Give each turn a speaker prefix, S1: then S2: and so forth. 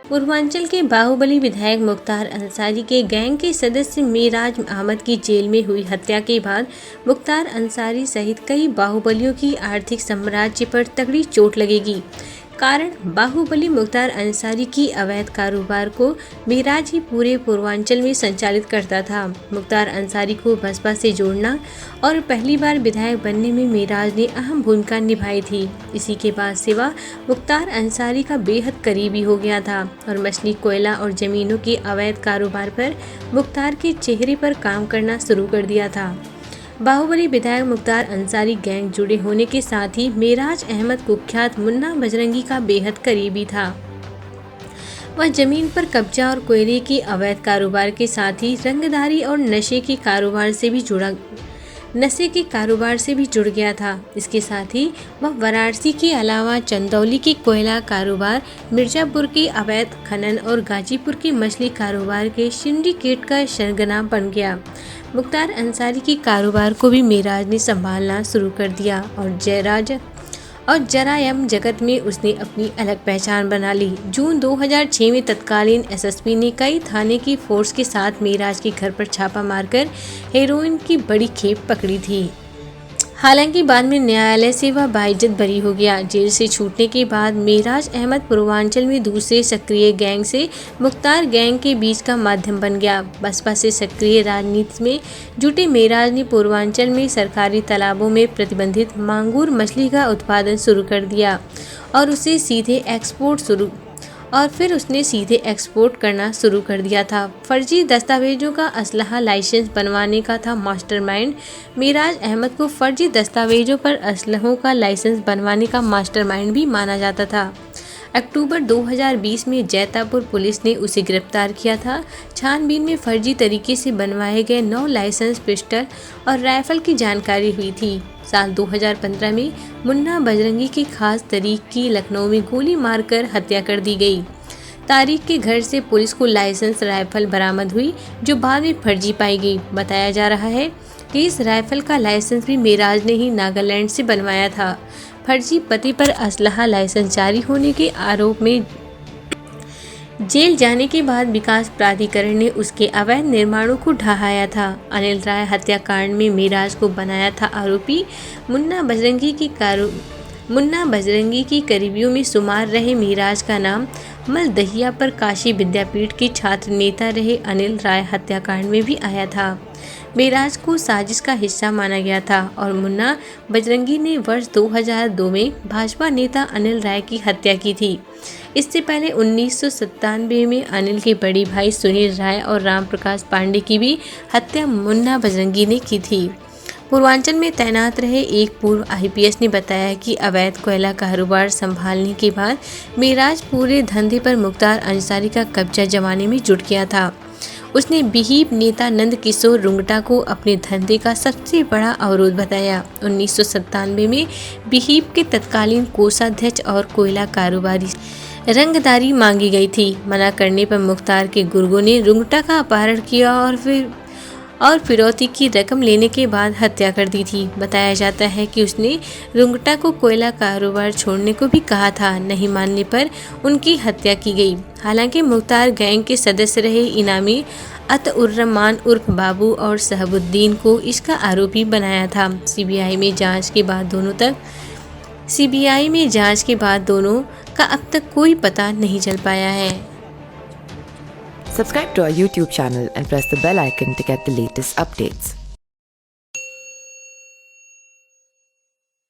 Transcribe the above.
S1: पूर्वांचल के बाहुबली विधायक मुख्तार अंसारी के गैंग के सदस्य मेराज अहमद की जेल में हुई हत्या के बाद मुख्तार अंसारी सहित कई बाहुबलियों की आर्थिक साम्राज्य पर तगड़ी चोट लगेगी। कारण बाहुबली मुख्तार अंसारी की अवैध कारोबार को मेराज ही पूरे पूर्वांचल में संचालित करता था। मुख्तार अंसारी को बसपा से जोड़ना और पहली बार विधायक बनने में मेराज ने अहम भूमिका निभाई थी। इसी के बाद सिवा मुख्तार अंसारी का बेहद करीबी हो गया था और मछली, कोयला और जमीनों के अवैध कारोबार पर मुख्तार के चेहरे पर काम करना शुरू कर दिया था। बाहुबली विधायक मुख्तार अंसारी गैंग जुड़े होने के साथ ही मेराज अहमद कुख्यात मुन्ना बजरंगी का बेहद करीबी था। वह जमीन पर कब्जा और कोयले के अवैध कारोबार के साथ ही रंगदारी और नशे के कारोबार से भी जुड़ गया था। इसके साथ ही वह वाराणसी के अलावा चंदौली के कोयला कारोबार, मिर्जापुर के अवैध खनन और गाजीपुर के मछली कारोबार के सिंडिकेट का सरगना बन गया। मुख्तार अंसारी के कारोबार को भी मेराज ने संभालना शुरू कर दिया और जरायम जगत में उसने अपनी अलग पहचान बना ली। जून 2006 में तत्कालीन एसएसपी ने कई थाने की फोर्स के साथ मेराज के घर पर छापा मारकर हेरोइन की बड़ी खेप पकड़ी थी। हालांकि बाद में न्यायालय से वह बाइज्जत बरी हो गया। जेल से छूटने के बाद मेराज अहमद पूर्वांचल में दूसरे सक्रिय गैंग से मुख्तार गैंग के बीच का माध्यम बन गया। बसपा से सक्रिय राजनीति में जुटे मेराज ने पूर्वांचल में सरकारी तालाबों में प्रतिबंधित मांगूर मछली का उत्पादन शुरू कर दिया और उसने सीधे एक्सपोर्ट करना शुरू कर दिया था। फर्जी दस्तावेजों का असलहा लाइसेंस बनवाने का था मास्टरमाइंड। मेराज अहमद को फर्जी दस्तावेजों पर असलहों का लाइसेंस बनवाने का मास्टरमाइंड भी माना जाता था। अक्टूबर 2020 में जैतापुर पुलिस ने उसे गिरफ्तार किया था। छानबीन में फर्जी तरीके से बनवाए गए 9 लाइसेंस पिस्टल और राइफल की जानकारी हुई थी। साल 2015 में मुन्ना बजरंगी की खास तरीक की लखनऊ में गोली मारकर हत्या कर दी गई। तारिक के घर से पुलिस को लाइसेंस राइफल बरामद हुई जो बाद में फर्जी पाई गई। बताया जा रहा है कि इस राइफल का लाइसेंस भी मेराज ने ही नागालैंड से बनवाया था। फर्जी पते पर असलहा लाइसेंस जारी होने के आरोप में जेल जाने के बाद विकास प्राधिकरण ने उसके अवैध निर्माणों को ढहाया था। अनिल राय हत्याकांड में मेराज को बनाया था आरोपी। मुन्ना बजरंगी की करीबियों में शुमार रहे मेराज का नाम मलदहिया पर काशी विद्यापीठ के छात्र नेता रहे अनिल राय हत्याकांड में भी आया था। मेराज को साजिश का हिस्सा माना गया था और मुन्ना बजरंगी ने वर्ष 2002 में भाजपा नेता अनिल राय की हत्या की थी। इससे पहले 1997 में अनिल के बड़े भाई सुनील राय और राम प्रकाश पांडे की भी हत्या मुन्ना बजरंगी ने की थी। पूर्वांचल में तैनात रहे एक पूर्व आईपीएस ने बताया कि अवैध कोयला कारोबार संभालने के बाद मेराज पूरे धंधे पर मुख्तार अंसारी का कब्जा जमाने में जुट गया था। उसने बिहीप नेता नंद किशोर रुंगटा को अपने धंधे का सबसे बड़ा अवरोध बताया। 1997 में बिहीप के तत्कालीन कोषाध्यक्ष और कोयला कारोबारी रंगदारी मांगी गई थी। मना करने पर मुख्तार के गुर्गों ने रुंगटा का अपहरण किया और फिरौती की रकम लेने के बाद हत्या कर दी थी। बताया जाता है कि उसने रुंगटा को कोयला कारोबार छोड़ने को भी कहा था। नहीं मानने पर उनकी हत्या की गई। हालांकि मुख्तार गैंग के सदस्य रहे इनामी अतउर्रहमान उर्फ बाबू और शहबुद्दीन को इसका आरोपी बनाया था। सीबीआई में जांच के बाद दोनों का अब तक कोई पता नहीं चल पाया है।
S2: Subscribe to our YouTube channel and press the bell icon to get the latest updates.